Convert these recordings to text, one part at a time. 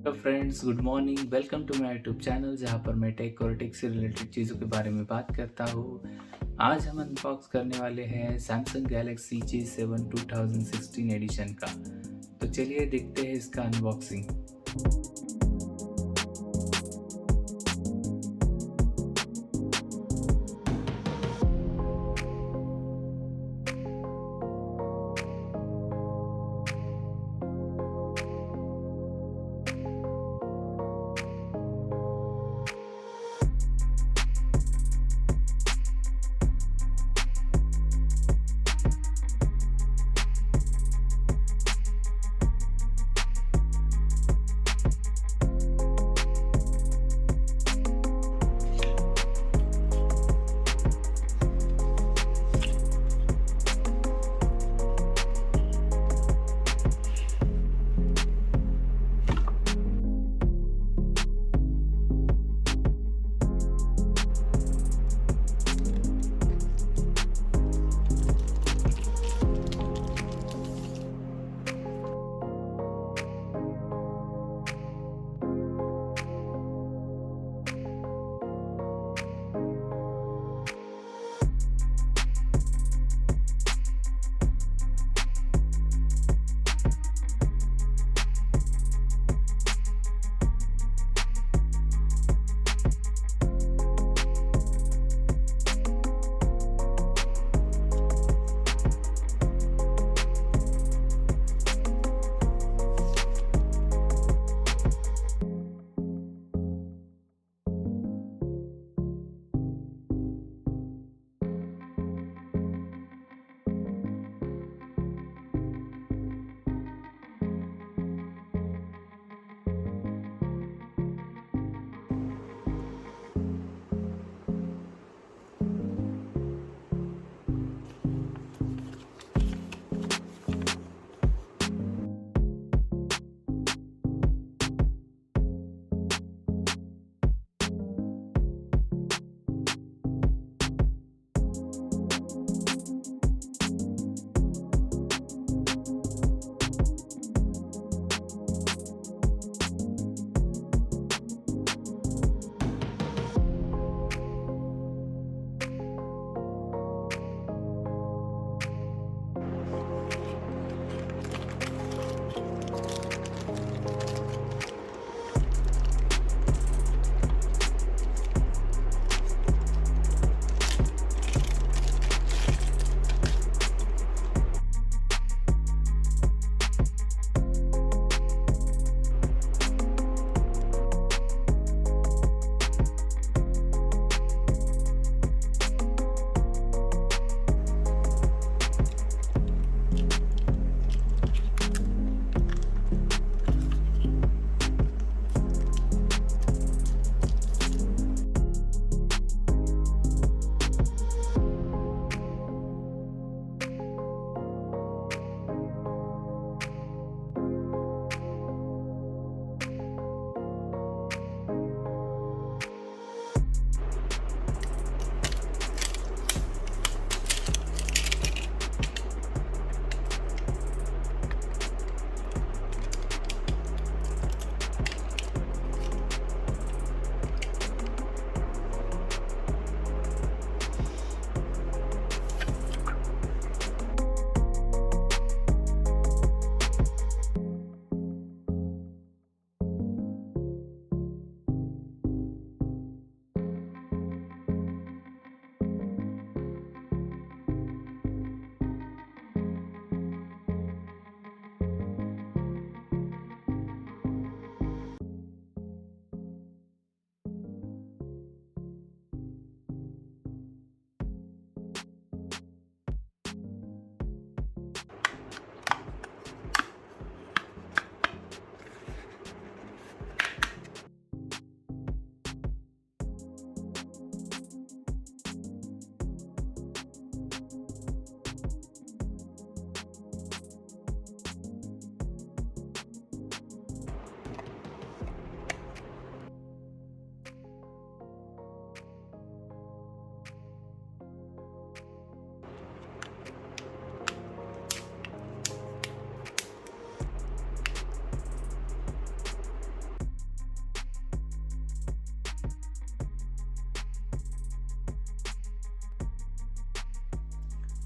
Hello friends, good morning. Welcome to my YouTube channel जहाँ पर मैं टेक और टेक से रिलेटेड चीज़ों के बारे में बात करता हूँ। आज हम अनबॉक्स करने वाले हैं सैमसंग गैलेक्सी J7 2016 एडिशन का। तो चलिए देखते हैं इसका अनबॉक्सिंग।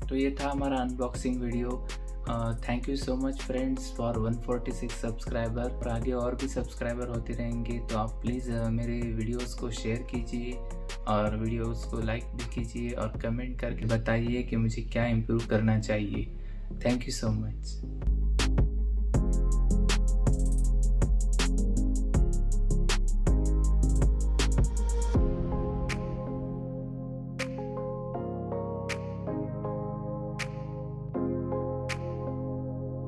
तो ये था हमारा unboxing video. Thank you so much friends for 146 subscriber. और आगे और भी सब्सक्राइबर होते रहेंगे, तो आप प्लीज़ मेरे वीडियोस को शेयर कीजिए और वीडियोस को लाइक भी कीजिए और कमेंट करके बताइए कि मुझे क्या इम्प्रूव करना चाहिए। Thank you so much.